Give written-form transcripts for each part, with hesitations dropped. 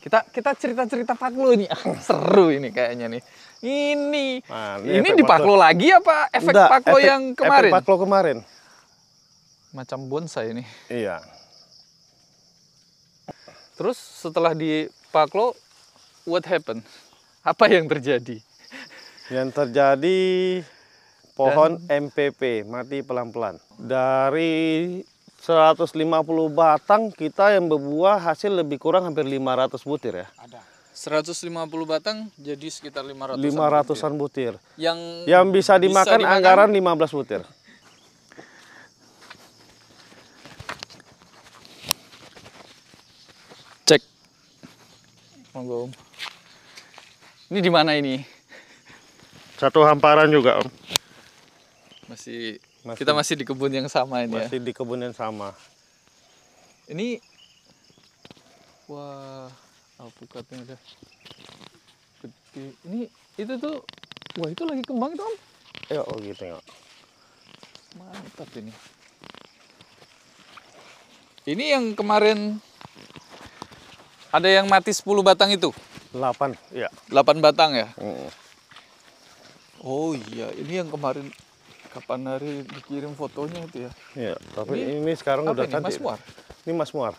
Kita cerita-cerita Paklo nih. Seru ini kayaknya nih. Ini efek di Paklo lagi apa efek Paklo yang kemarin? Efek Paklo kemarin. Macam bonsai ini. Iya. Terus setelah di Paklo, what happened? Apa yang terjadi? Yang terjadi pohon MPP mati pelan-pelan. Dari 150 batang kita yang berbuah hasil lebih kurang hampir 500 butir ya. Ada. 150 batang jadi sekitar 500-an butir. Yang bisa dimakan anggaran 15 butir. Cek. Monggo. Ini di mana ini? Satu hamparan juga, Om. Kita masih di kebun yang sama ini. Masih di kebun yang sama. Ini wah, alpukatnya udah gede. Ini itu tuh, wah itu lagi kembang itu, Om. Ya, oh gitu ya. Mantap ini. Ini yang kemarin ada yang mati 10 batang itu? 8, ya. 8 batang ya? Oh iya, ini yang kemarin kapan hari dikirim fotonya itu ya? Iya, tapi ini sekarang udah cantik. Mas Muar? Ini Mas Muar.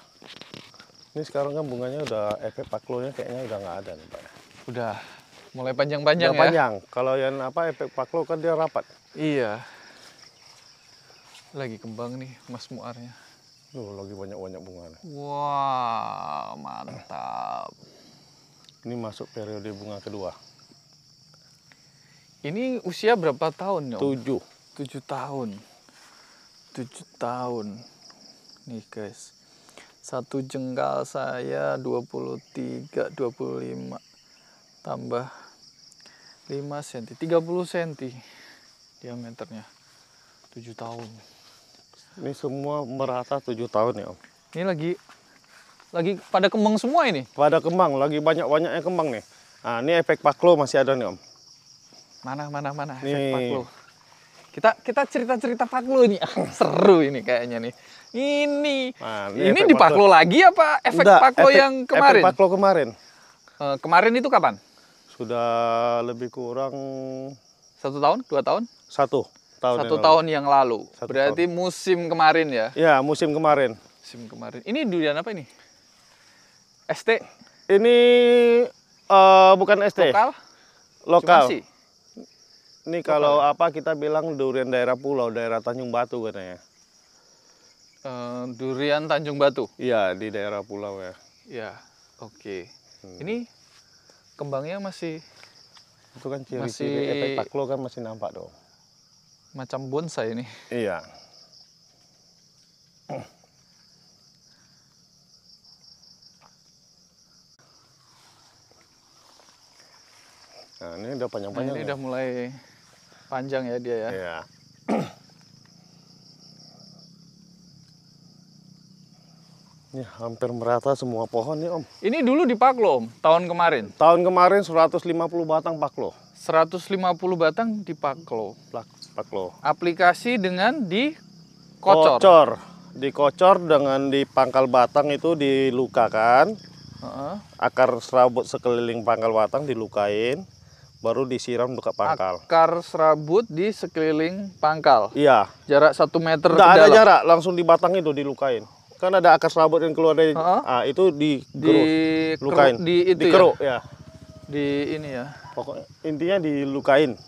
Ini sekarang kan bunganya udah efek Paklonya kayaknya udah nggak ada nih, Pak. Udah mulai panjang-panjang ya? Panjang. Kalau yang efek Paklo kan dia rapat. Iya. Lagi kembang nih Mas Muarnya. Lagi banyak-banyak bunga. Wah, mantap. Ini masuk periode bunga kedua. Ini usia berapa tahun ya? 7 tahun. 7 tahun. Nih guys. Satu jengkal saya 23, 25. Tambah 5 cm, 30 cm diameternya. 7 tahun. Ini semua merata 7 tahun ya, Om. Ini lagi pada kembang semua ini? Pada kembang, lagi banyak-banyaknya kembang nih. Nah, ini efek Paklo masih ada nih, Om. Mana efek Paklo. Kita cerita-cerita Paklo nih. Seru ini kayaknya nih. Ini di Paklo lagi apa efek Paklo yang kemarin? Efek Paklo kemarin. Kemarin itu kapan? Sudah lebih kurang 1 tahun, 2 tahun? 1 tahun. 1 tahun yang lalu. Berarti musim kemarin ya? Ya, musim kemarin. Musim kemarin. Ini durian apa ini? ST? Ini bukan ST. Lokal. Ini kalau kita bilang durian daerah pulau, daerah Tanjung Batu katanya. Durian Tanjung Batu? Iya, di daerah pulau ya. Ya, oke. Ini kembangnya masih... Itu kan ciri-ciri efek Paklo kan masih nampak dong. Macam bonsai ini. Iya. Nah, ini udah panjang-panjang. Ini udah mulai panjang ya dia ya. Iya. Ini hampir merata semua pohon nih, Om. Ini dulu di Paklo, Om, tahun kemarin? Tahun kemarin 150 batang Paklo. 150 batang di Paklo. Paklo. Aplikasi dengan dikocor. Dikocor dengan di pangkal batang itu dilukakan. Akar serabut sekeliling pangkal batang dilukain, baru disiram untuk pangkal. Akar serabut di sekeliling pangkal? Iya. Jarak 1 meter ke dalam? Nggak ada jarak, langsung di batang itu dilukain. Kan ada akar serabut yang keluar dari itu dilukain. Dikeruk ya. Di ini ya. Pokoknya intinya dilukain.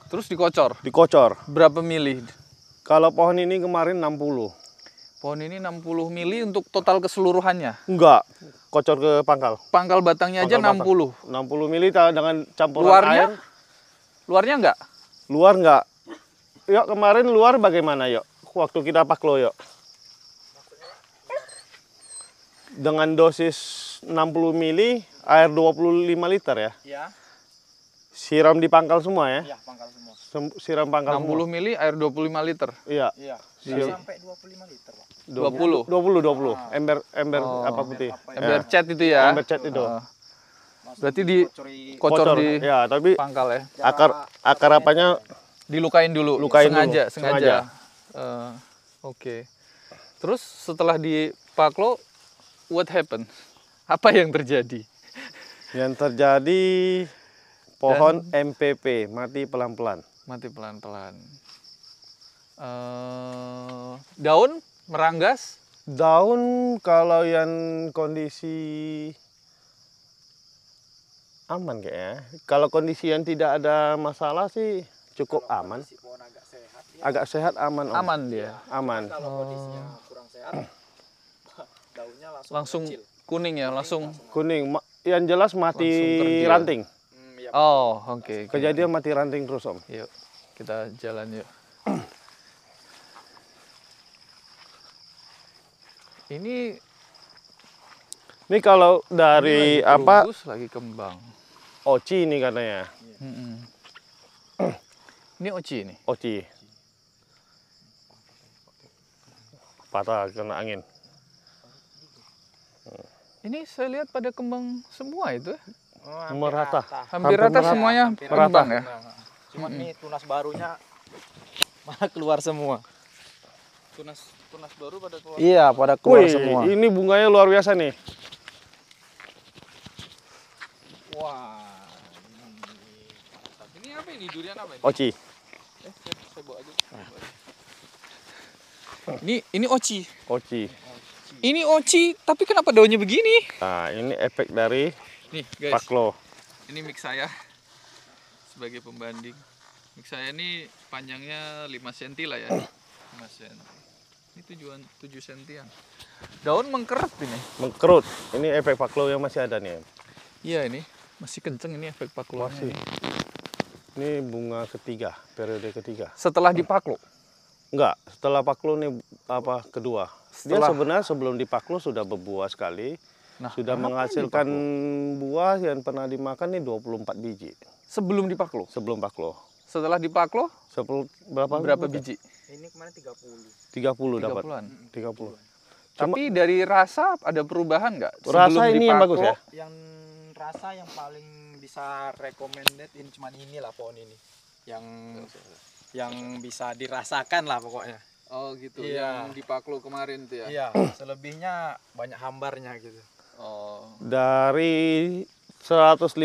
Terus dikocor? Dikocor. Berapa mili? Kalau pohon ini kemarin 60. Pohon ini 60 mili untuk total keseluruhannya? Enggak, kocor ke pangkal. Pangkal batangnya aja 60? 60 mili dengan campuran air. Luarnya enggak? Luar enggak. Yuk, kemarin luar bagaimana, yuk? Waktu kita Paklo, yuk. Dengan dosis 60 mili, air 25 liter ya? Iya. Siram di pangkal semua ya? Iya, pangkal semua. Siram pangkal 60 semua. Mili air 25 liter? Iya. Iya. Sampai 25 liter, Pak. 20? 20. Ember apa putih? Ember cat itu ya? Ember cat itu. Berarti dikocor di ya, tapi pangkal ya? Akar apanya? Dilukain dulu? Sengaja? Oke. Terus setelah di Paklo, what happened? Apa yang terjadi? Yang terjadi pohon MPP mati pelan-pelan. Mati pelan-pelan. Daun meranggas? Daun kalau yang kondisi aman kayaknya. Kalau kondisi yang tidak ada masalah sih cukup aman. Kondisi pohon agak sehat, dia Agak sehat aman Om. Aman dia. Aman. kalau kondisinya kurang sehat, daunnya Langsung kecil. kuning ya, langsung. Kuning. Yang jelas mati Langsung tergil. ranting. Ya, Oh, oke. Kejadian mati ranting terus Om. Yuk, kita jalan yuk. Ini Ini kalau dari lagi apa terubus, lagi kembang. oci ini katanya. Mm-mm. Ini oci ini. Oci. Patah kena angin. Ini saya lihat pada kembang semua itu. Merata. Hampir rata merata. semuanya Hampir kembang rata. ya. Cuma nih tunas barunya malah keluar semua. Tunas baru pada keluar. Iya, pada keluar Wih, semua. ini bunganya luar biasa nih. Wah. Ini apa ini? Durian apa ini? Oci. Saya bawa aja. Ini oci. Oci. Ini oci, tapi kenapa daunnya begini? Nah, ini efek dari Nih, guys. paklo. Ini mic saya sebagai pembanding. Mic saya ini panjangnya 5 cm lah ya. 5 cm. Ini 7 cm. Daun mengkeret ini. Mengkerut. Ini efek paklo yang masih ada nih. Iya, ini masih kenceng ini efek paklonya. Masih. Ini bunga ketiga, periode ketiga. Setelah dipaklo. Enggak, setelah paklo nih apa kedua. Dia Setelah- sebenarnya sebelum dipaklo sudah berbuah sekali. Nah, Sudah kenapa menghasilkan dipaklo? buah yang pernah dimakan nih 24 biji Sebelum dipaklo. sebelum paklo. Setelah dipaklo berapa biji? Ini kemarin 30. 30 dapat. 30-an. 30. Tapi dari rasa ada perubahan nggak? Rasa ini yang bagus ya? Yang rasa yang paling bisa recommended ini cuman inilah pohon ini. Yang bisa dirasakan lah pokoknya. Oh gitu. Iya. Yang dipaklo kemarin tuh ya. Iya, selebihnya banyak hambarnya gitu. Oh. Dari 150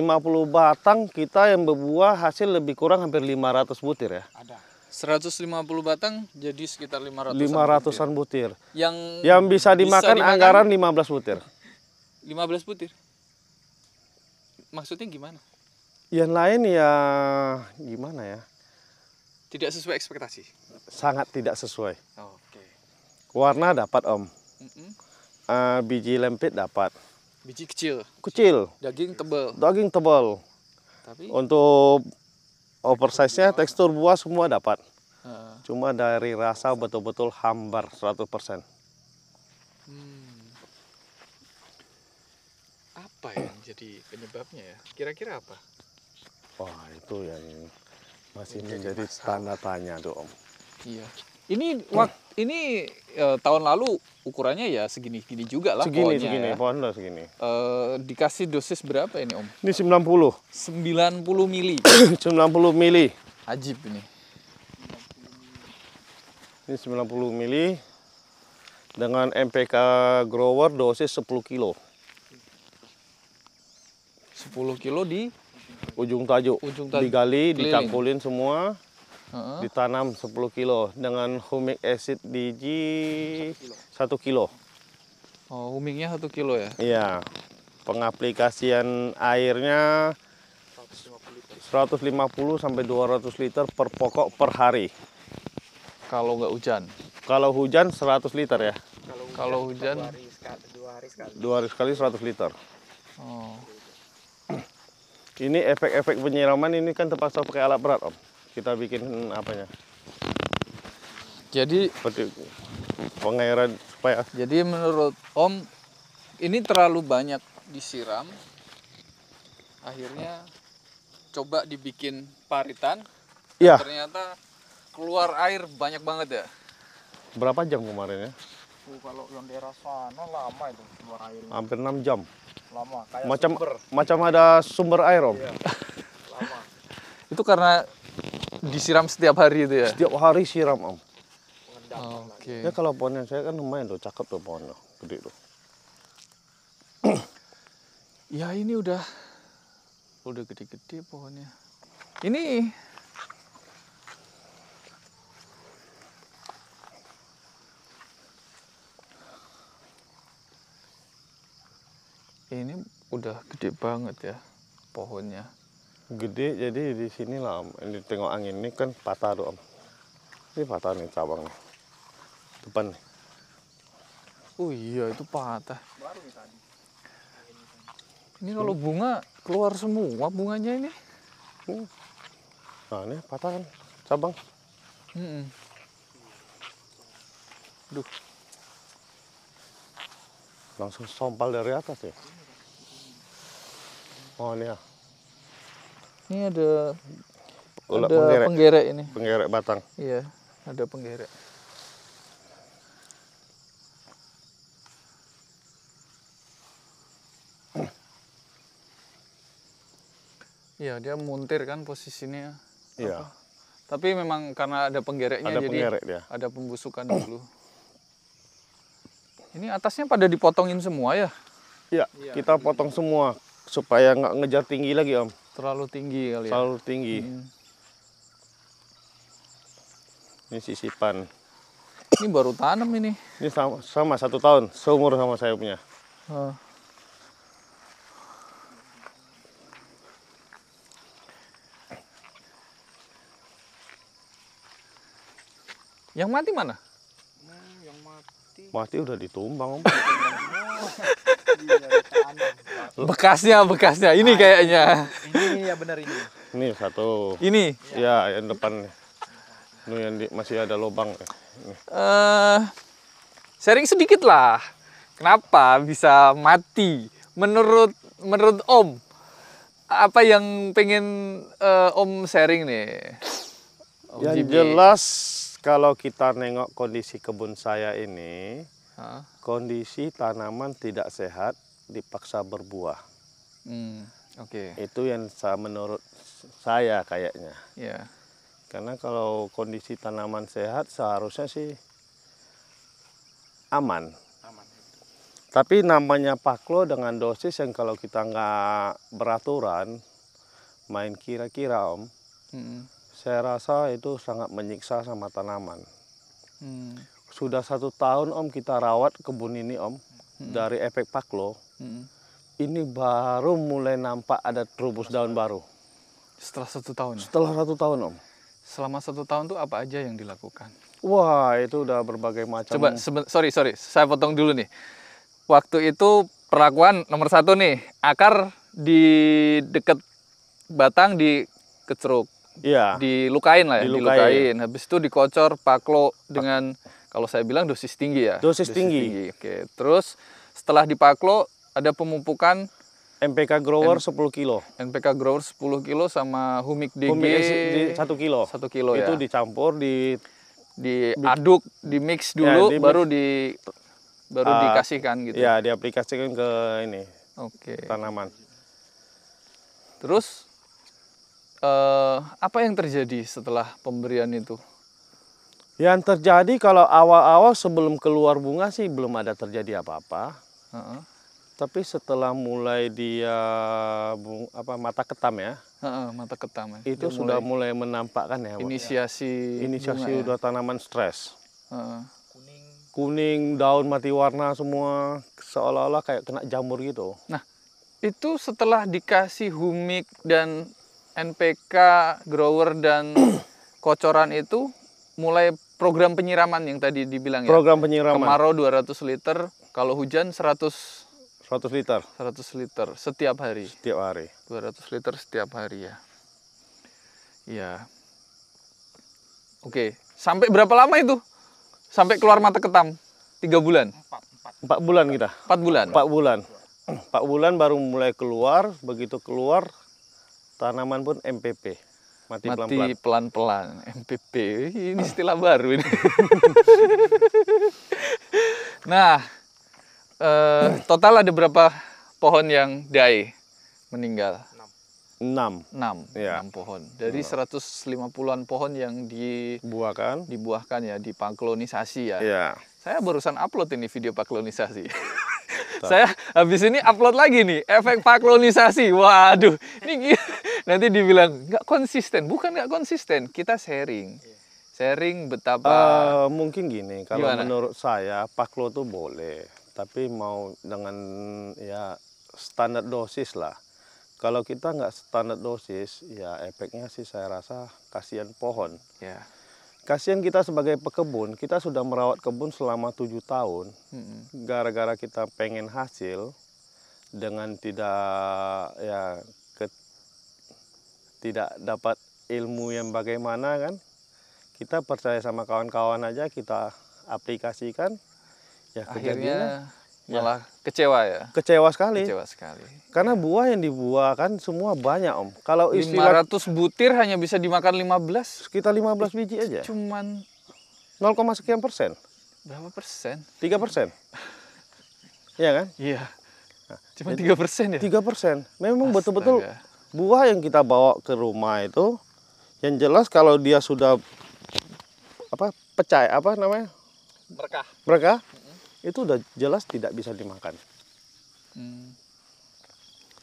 batang kita yang berbuah hasil lebih kurang hampir 500 butir ya. Ada. 150 batang jadi sekitar 500. 500-an butir. Yang Bisa dimakan anggaran 15 butir. 15 butir. Maksudnya gimana? Yang lain ya gimana ya? Tidak sesuai ekspektasi. Sangat tidak sesuai. Oke. Warna dapat Om. Mm-mm. Biji lempit dapat. Biji kecil, Kecil, daging tebal. daging tebal. Tapi Untuk oversize-nya, tekstur buah semua dapat. eh, Cuma dari rasa betul-betul hambar 100%. apa yang jadi penyebabnya ya? Kira-kira apa? Wah, itu yang masih menjadi tanda tanya tuh Om. Iya. Ini tahun lalu ukurannya ya segini-gini juga lah Segini, pohonnya segini, ya. pohon lo segini. Dikasih dosis berapa ini Om? Ini 90. 90 mili. 90 mili. Ajib ini. Ini 90 mili. Dengan MPK grower dosis 10 kilo. 10 kilo di Ujung tajuk. Ujung tajuk. Digali, Keliling. dicangkulin semua. Heeh. Ditanam 10 kilo. Dengan humic acid biji 1 kilo. Oh, humingnya 1 kilo ya? Iya. Pengaplikasian airnya 150 sampai 200 liter per pokok per hari. Kalau nggak hujan. Kalau hujan 100 liter ya. Kalau hujan 2 hari sekali. 2 hari sekali 100 liter. oh. Ini efek-efek penyiraman ini kan terpaksa pakai alat berat Om. Kita bikin apanya? Jadi Seperti pengairan supaya menurut Om ini terlalu banyak disiram. Akhirnya coba dibikin paritan. Iya. Ternyata keluar air banyak banget ya. Berapa jam kemarin ya? Kalau yang daerah sana lama itu keluar airnya. Hampir 6 jam. Lama kayak Macam ada sumber air Om. Iya. Lama. Itu karena disiram setiap hari itu ya. Setiap hari siram Om. Oke. Ya kalau pohonnya saya kan lumayan tuh, cakep tuh pohonnya, gede tuh. Ya ini udah gede-gede pohonnya. Ini udah gede banget ya pohonnya. Gede, jadi di sini lah Om. Ini tengok angin ini kan patah tuh Om. Ini patah nih cabangnya. Depan nih. Oh iya itu patah. Ini kalau bunga keluar semua bunganya ini. Nah ini patah kan cabang. Duh. Langsung sompal dari atas ya. Oh ini ya. Ini ada Penggerek. penggerek ini. Penggerek batang. Iya, ada penggerek. Iya, dia muntir kan posisinya. Iya. Tapi memang karena ada penggereknya Ada jadi penggerek dia. ada pembusukan dulu. Ini atasnya pada dipotongin semua ya? Iya, kita potong semua supaya nggak ngejar tinggi lagi Om. Terlalu tinggi kali ya? Terlalu tinggi. Ini sisipan. Ini baru tanam ini. Ini sama 1 tahun, seumur sama saya punya. Yang mati mana? Yang mati. Mati udah ditumbang Om. Bekasnya. Ini kayaknya. Ini ya benar ini. Ini satu. Ini. Ya, yang depan nih. Ini yang masih ada lubang. Sharing sedikit lah. Kenapa bisa mati? Menurut Om, apa yang pengen Om sharing nih? Yang jelas kalau kita nengok kondisi kebun saya ini, kondisi tanaman tidak sehat dipaksa berbuah. Oke. Itu yang menurut saya kayaknya. Ya. Karena kalau kondisi tanaman sehat seharusnya sih aman. Tapi namanya paklo dengan dosis yang kalau kita nggak beraturan, main kira-kira Om, saya rasa itu sangat menyiksa sama tanaman. Sudah 1 tahun Om kita rawat kebun ini Om, dari efek paklo, ini baru mulai nampak ada terubus daun baru. Setelah 1 tahun? Setelah 1 tahun Om. Selama 1 tahun tuh apa aja yang dilakukan? Wah itu udah berbagai macam. Coba, sorry, saya potong dulu nih. Waktu itu perlakuan nomor 1 nih, akar di deket batang dikeceruk. Iya. Dilukain lah ya, dilukain. Habis itu dikocor paklo dengan, kalau saya bilang dosis tinggi ya. Dosis tinggi. Oke. Terus setelah dipaklo ada pemupukan NPK grower 10 kilo. NPK grower 10 kilo sama humik DG Humik 1 kilo. 1 kilo ya. Itu dicampur, diaduk, dimix dulu, ya, baru dikasihkan gitu. Ya, diaplikasikan ke ini. Oke. Tanaman. Terus apa yang terjadi setelah pemberian itu? Yang terjadi kalau awal-awal sebelum keluar bunga sih belum ada terjadi apa-apa. Tapi setelah mulai dia mata ketam ya. Mata ketam. Itu sudah mulai menampakkan ya. Inisiasi bunga, udah tanaman stres. Kuning, daun mati warna semua, seolah-olah kayak kena jamur gitu. Nah, itu setelah dikasih humik dan NPK grower dan kocoran itu mulai program penyiraman yang tadi dibilang ya. Program penyiraman. Kemarau 200 liter, kalau hujan 100 liter. 100 liter setiap hari. Setiap hari. 200 liter setiap hari ya. Iya. Oke, sampai berapa lama itu? Sampai keluar mata ketam? 3 bulan? 4 bulan kita. 4 bulan? 4 bulan. 4 bulan baru mulai keluar, begitu keluar tanaman pun MPP. Mati pelan-pelan. MPP, ini istilah baru ini. Nah, total ada berapa pohon yang die, meninggal? 6 ya. 6 pohon. Dari 150-an pohon yang dibuahkan ya, dipaklonisasi ya. Iya. Saya barusan upload ini video paklonisasi. Saya habis ini upload lagi nih, efek paklonisasi. Waduh, ini nanti dibilang nggak konsisten. Bukan nggak konsisten, kita sharing. Sharing betapa... mungkin gini, kalau Gimana? menurut saya paklo tuh boleh. Tapi mau dengan ya standar dosis lah. Kalau kita nggak standar dosis, ya efeknya sih saya rasa kasihan pohon. Ya. Kasihan kita sebagai pekebun, kita sudah merawat kebun selama 7 tahun. Gara-gara kita pengen hasil dengan tidak dapat ilmu yang bagaimana kan. Kita percaya sama kawan-kawan aja, kita aplikasikan. Ya Akhirnya malah kecewa ya? Kecewa sekali. Kecewa sekali. Karena buah yang dibuah kan semua banyak Om. Kalau istilah 500 butir hanya bisa dimakan 15. sekitar 15 biji aja. Cuman 0, sekian persen. berapa persen? 3%. Iya kan? Iya. Cuma 3% ya? 3%. Memang betul-betul Astaga. buah yang kita bawa ke rumah itu, yang jelas kalau dia sudah pecah, mereka itu udah jelas tidak bisa dimakan.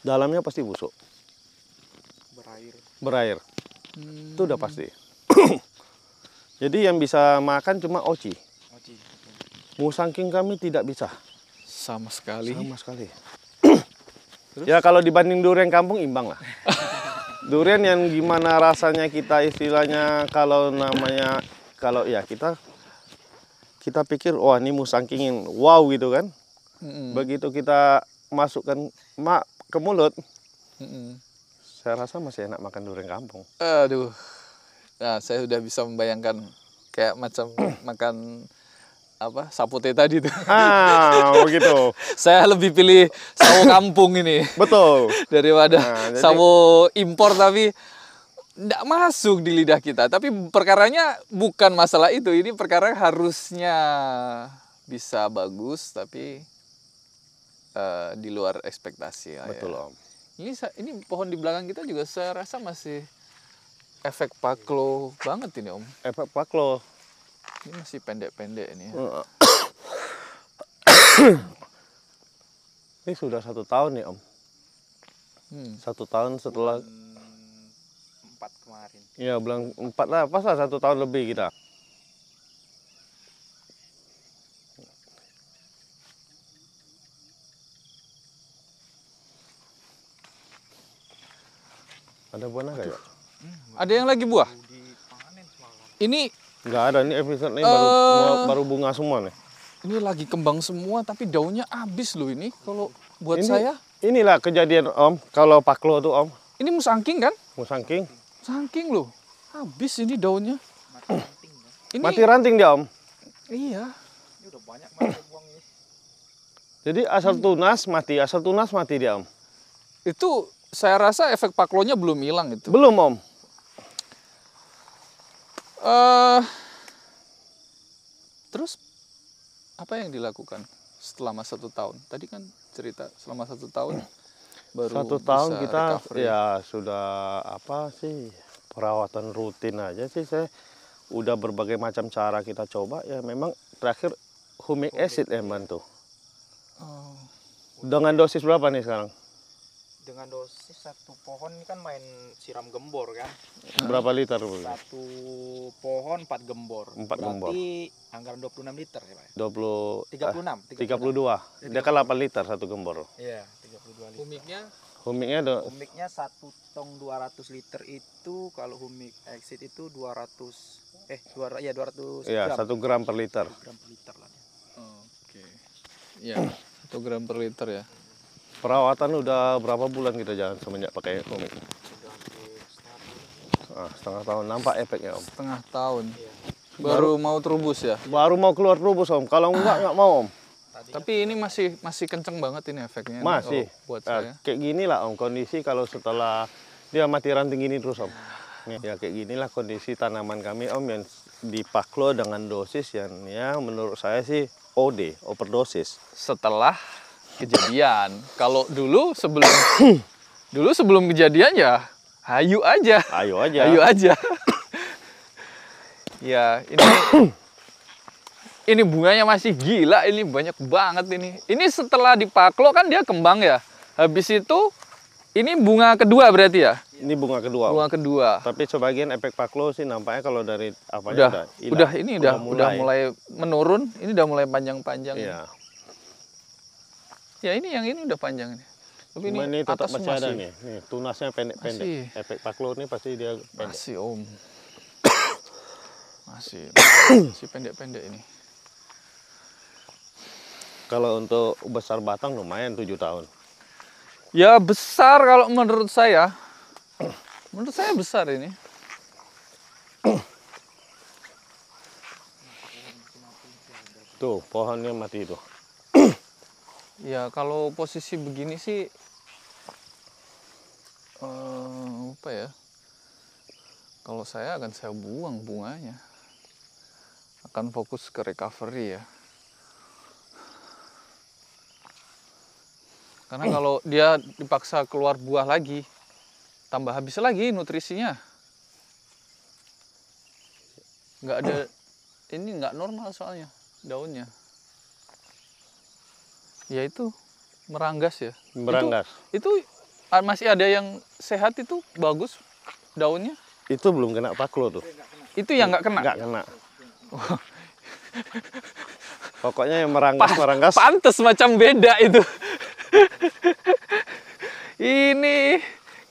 Dalamnya pasti busuk, berair. Itu udah pasti. Jadi yang bisa makan cuma oci. Musangking kami tidak bisa. Sama sekali. Sama sekali. Ya kalau dibanding durian kampung imbang lah. Durian yang gimana rasanya kita istilahnya kalau ya kita pikir wah ini musangkingin wow gitu kan. Begitu kita masukkan ke mulut, saya rasa masih enak makan durian kampung. Aduh. Nah, saya udah bisa membayangkan kayak macam makan sapote tadi tuh. Begitu. Saya lebih pilih sawo kampung ini. Betul. Daripada sawo impor tapi nggak masuk di lidah kita. Tapi perkaranya bukan masalah itu. Ini perkara harusnya bisa bagus, tapi di luar ekspektasi. Betul ya. Om. Ini pohon di belakang kita juga saya rasa masih efek paklo banget ini Om. Efek paklo. Ini masih pendek-pendek ini. Ini sudah 1 tahun ya Om. 1 tahun setelah 4 kemarin. Ya bulan 4 lah, pas lah 1 tahun lebih kita. Ada buah naga ya? Ada yang lagi buah? Ini Nggak ada, ini episode ini baru bunga semua nih. Ini lagi kembang semua tapi daunnya habis loh ini kalau buat saya. Inilah kejadian Om, kalau paklo tuh Om. Ini musangking kan? Musangking. Musangking loh. Habis ini daunnya. Ini Mati ranting dia Om. Iya. Ini udah banyak banget buang ini. Jadi asal tunas mati dia Om. Itu saya rasa efek paklonya belum hilang itu. Belum Om. Terus apa yang dilakukan selama 1 tahun? Tadi kan cerita selama 1 tahun baru 1 tahun bisa kita recovery. ya sudah perawatan rutin aja sih. Saya udah berbagai macam cara kita coba ya, memang terakhir humic acid yang bantu. Oh. Dengan dosis berapa nih sekarang? Dengan dosis 1 pohon ini kan main siram gembor kan. Berapa liter? 1 pohon 4 gembor. 4 Berarti gembor. anggaran 26 liter ya Pak? 32. Dia kan 8 liter 1 gembor. Iya, 32 liter. Humiknya Humiknya 1 tong 200 liter itu, kalau humik exit itu 200 Iya, 1 gram per liter. gram per liter lah. Oke. Ya, 1 gram per liter ya. Perawatan udah berapa bulan kita jalan semenjak pakai humik? Setengah tahun. Nampak efeknya Om. Setengah tahun. Baru mau terubus ya. Baru mau keluar terubus Om. Kalau enggak mau Om. Tapi ini masih kenceng banget ini efeknya. Masih. Kalau buat saya. Kayak gini lah Om kondisi kalau setelah dia mati ranting gini terus Om. Ya kayak ginilah kondisi tanaman kami Om, yang dipaklo dengan dosis yang ya menurut saya sih OD, overdosis. Setelah kejadian. Kalau dulu sebelum kejadian ya hayu aja. Ayo aja. Hayu aja. Ya, ini ini bunganya masih gila, ini banyak banget ini. Ini setelah dipaklo kan dia kembang ya. Habis itu ini bunga kedua berarti ya? Ini bunga kedua. Bunga kedua. Tapi sebagian efek paklo sih nampaknya kalau dari apanya udah mulai menurun. Ini udah mulai panjang-panjang. Iya. Ya ini yang ini udah panjang nih. Tapi ini tetap atas masih ada nih. Nih, tunasnya pendek-pendek. Efek paklo ini pasti dia pendek. Masih Om. masih pendek-pendek ini. Kalau untuk besar batang lumayan 7 tahun. Ya besar kalau menurut saya. Menurut saya besar ini. Tuh, pohonnya mati itu. Ya kalau posisi begini sih apa ya? Kalau saya akan saya buang bunganya. Akan fokus ke recovery ya. Karena kalau dia dipaksa keluar buah lagi, tambah habis lagi nutrisinya. Nggak ada, ini nggak normal soalnya daunnya. Ya itu meranggas ya. Meranggas. Itu masih ada yang sehat itu bagus daunnya. Itu belum kena paklo tuh. Itu yang nggak kena. Nggak kena. Pokoknya yang meranggas. Pantes macam beda itu. Ini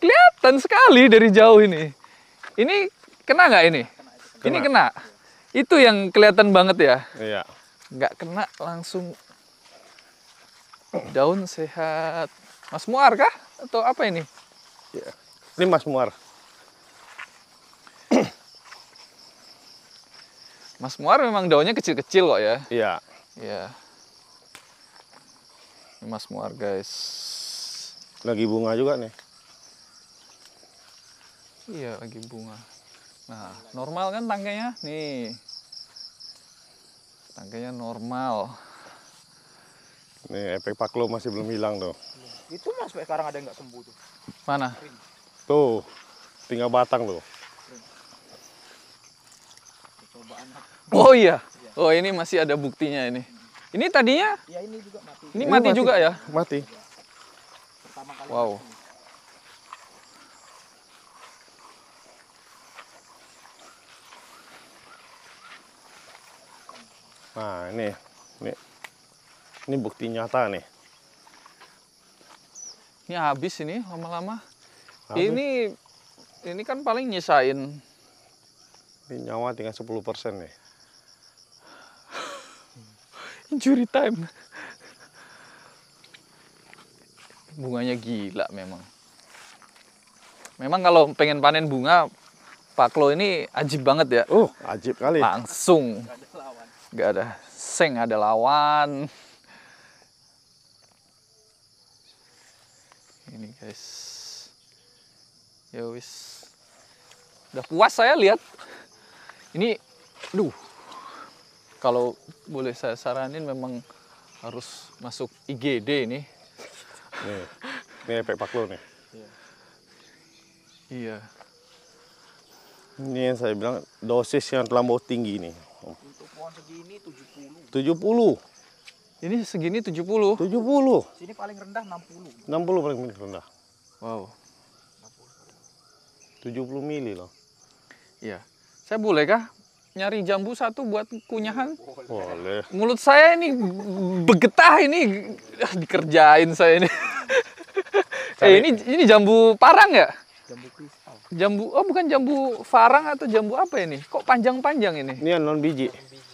kelihatan sekali dari jauh ini. Ini kena nggak ini? Kena. Ini kena. Itu yang kelihatan banget ya. Iya. Nggak kena langsung. Daun sehat. Mas Muar kah? Atau apa ini? Ya. Ini Mas Muar. Mas Muar memang daunnya kecil-kecil kok ya. Iya. Iya. Ini Mas Muar guys. Lagi bunga juga nih. Iya lagi bunga. Nah normal kan tangkainya nih. Tangkainya normal. Nih efek paklo masih belum hilang tuh. Itu mas sekarang ada yang nggak sembuh tuh. Mana? Tuh, tinggal batang tuh. Oh iya. Oh ini masih ada buktinya ini. Ini tadinya? Ya ini juga mati. Ini mati juga ya? Mati. Pertama kali. Wow. Nah ini bukti nyata nih. Ini habis ini lama-lama. Habis. Ini kan paling nyisain. Ini nyawa tinggal 10% nih. Injury time. Bunganya gila memang. Memang kalau pengen panen bunga, paklo ini ajib banget ya. Ajib kali. Langsung. Gak ada seng, ada lawan. Ini guys. Ya wis. Udah puas saya lihat. Ini, kalau boleh saya saranin memang harus masuk IGD ini. Ini efek paklo nih. Iya. Ini yang saya bilang dosis yang terlampau tinggi nih. Untuk pohon segini 70. 70. Ini segini 70. 70. Sini paling rendah 60. 60 paling rendah. Wow. 70 mili loh. Iya. Saya bolehkah nyari jambu satu buat kunyahan? Boleh. Mulut saya ini begetah ini. Dikerjain saya ini. Ini jambu parang ya? Jambu kristal. Bukan jambu farang atau jambu apa ini? Kok panjang-panjang ini? Ini yang non biji.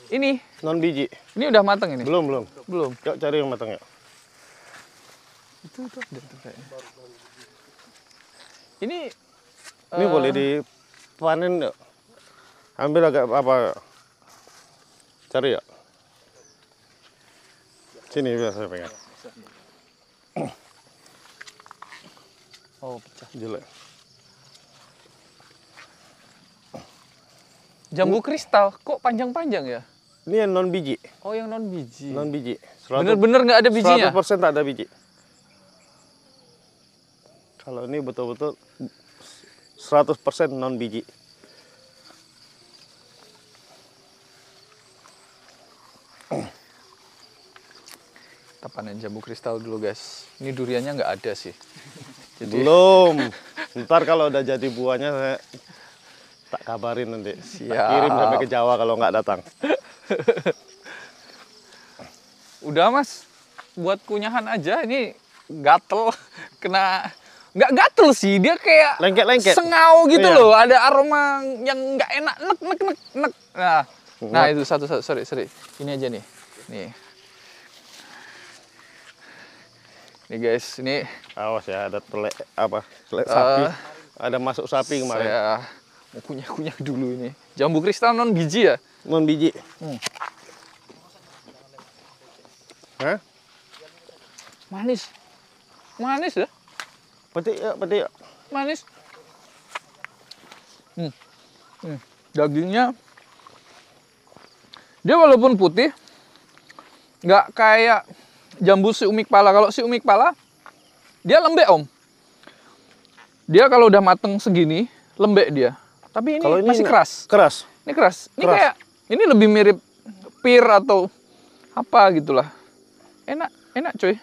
Ini? Non biji. Ini udah matang ini? Belum. Belum. Yuk cari yang matang ya. Itu ada tuh kayaknya. Ini boleh dipanen yuk. Ambil agak apa? Cari ya. Sini biar saya pegang. Oh, pecah. Jelek. Jambu kristal kok panjang-panjang ya? Ini yang non biji. Oh, yang non biji. Non biji. Bener-bener nggak ada bijinya? 100% tak ada biji. Kalau ini betul-betul 100% non biji. panen jambu kristal dulu guys. Ini duriannya nggak ada sih. Jadi... Belum. Ntar kalau udah jadi buahnya saya tak kabarin nanti. Siap. Tak kirim sampai ke Jawa kalau nggak datang. Udah mas, buat kunyahan aja. Ini gatel, kena... Nggak gatel sih, dia kayak lengket-lengket, sengau gitu iya. loh. Ada aroma yang nggak enak, nek. Nah itu satu, sorry. Ini aja nih. Nih guys, ini. Awas ya, ada telek sapi. Ada masuk sapi kemarin. Saya mau kunyah dulu ini. Jambu kristal non biji ya? Non biji. Hah? Manis ya? Petik ya. Manis. Dagingnya dia walaupun putih nggak kayak jambu si umik pala. Kalau si umik pala dia lembek om. Dia kalau udah mateng segini lembek dia. Tapi ini kalau masih keras. Ini keras. Ini kayak ini lebih mirip pir atau apa gitulah. Enak coy.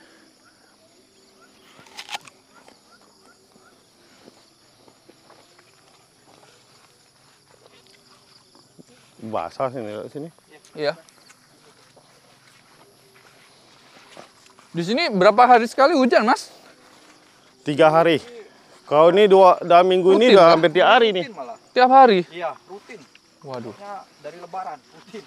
Basah sini. Iya. Di sini berapa hari sekali hujan, Mas? 3 hari. Kalau ini dalam minggu rutin, ini udah hampir tiap hari nih. Tiap hari? Iya, rutin. Waduh. Dari lebaran, rutin.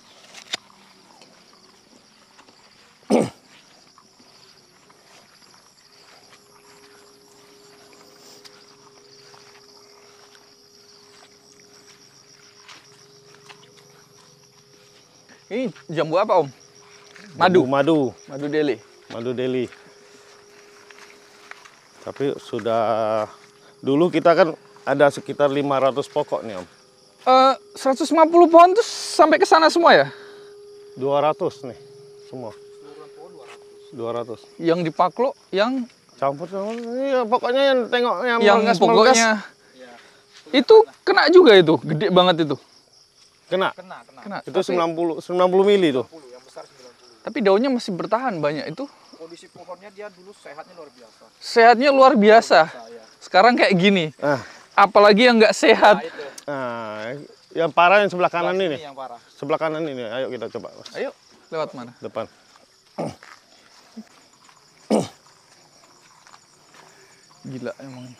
Ini jambu apa, Om? Madu. Madu Deli. Tapi sudah dulu kita kan ada sekitar 500 pokok nih, Om. 150 pohon tuh sampai ke sana semua ya? 200 nih semua. 200. Yang di Paklo yang campur. Iya, pokoknya yang tengok yang pokoknya itu kena juga itu, gede banget itu. Kena. Itu tapi, 90 mili tuh. Yang besar 90. Tapi daunnya masih bertahan banyak itu. Kondisi pohonnya dia dulu sehatnya luar biasa. Sehatnya luar biasa. Sekarang kayak gini. Apalagi yang nggak sehat. Yang parah yang sebelah kanan ini. Yang parah. Sebelah kanan ini. Ayo kita coba. Ayo, lewat mana? Depan. Gila emang.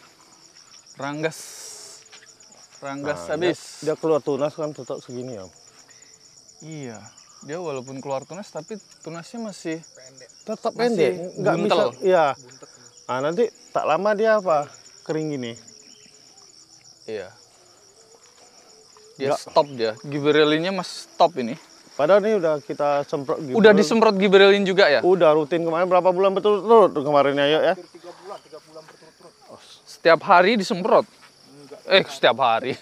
Ranggas habis. Dia keluar tunas kan tetap segini ya. Iya. Dia walaupun keluar tunas tapi tunasnya masih pendek. Tetap pendek. Nggak bisa. Iya. Nah, nanti tak lama dia apa? Kering gini. Iya. Dia stop dia. Giberelinnya masih stop ini. Padahal ini udah kita semprot giberelin. Udah disemprot giberelin juga ya? Udah rutin kemarin berapa bulan berturut-turut kemarin ya, ya? 3 bulan berturut-turut. Setiap hari disemprot? Setiap hari.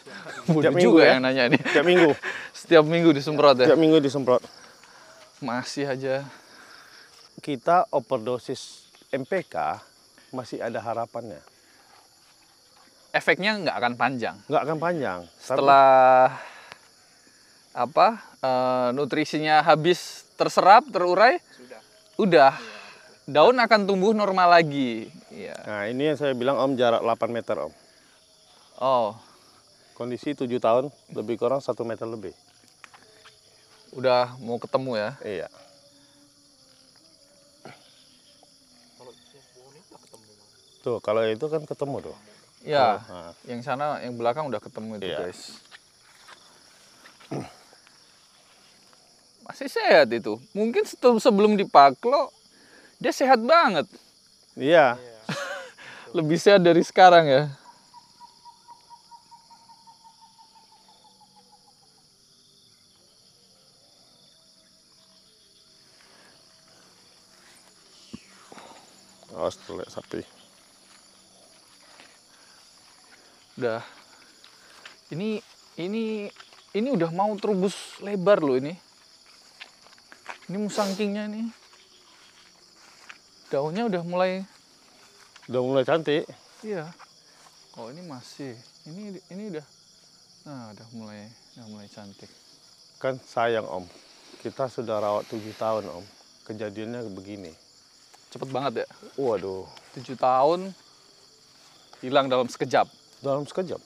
Bodoh juga yang nanya nih. Setiap minggu. Setiap minggu disemprot ya? Setiap minggu disemprot. Masih aja. Kita overdosis MPK masih ada harapannya. Efeknya nggak akan panjang. Nggak akan panjang. Setelah nutrisinya habis terserap, terurai, udah. Daun akan tumbuh normal lagi. Iya. Nah ini yang saya bilang Om, jarak 8 meter Om. Oh. Kondisi 7 tahun, lebih kurang 1 meter lebih. Udah mau ketemu ya? Iya. Tuh, kalau itu kan ketemu tuh. Iya, yang sana, yang belakang udah ketemu itu guys. Masih sehat itu. Mungkin sebelum dipaklo, dia sehat banget. Iya. Lebih sehat dari sekarang ya. Awas telek sapi. Udah. Ini udah mau terubus lebar loh ini. Ini musangkingnya nih. Daunnya udah mulai cantik. Iya. Oh, ini masih. Ini udah. Nah, udah mulai cantik. Kan sayang Om. Kita sudah rawat 7 tahun Om. Kejadiannya begini. Cepet banget ya. Waduh. 7 tahun hilang dalam sekejap. Dalam sekejap.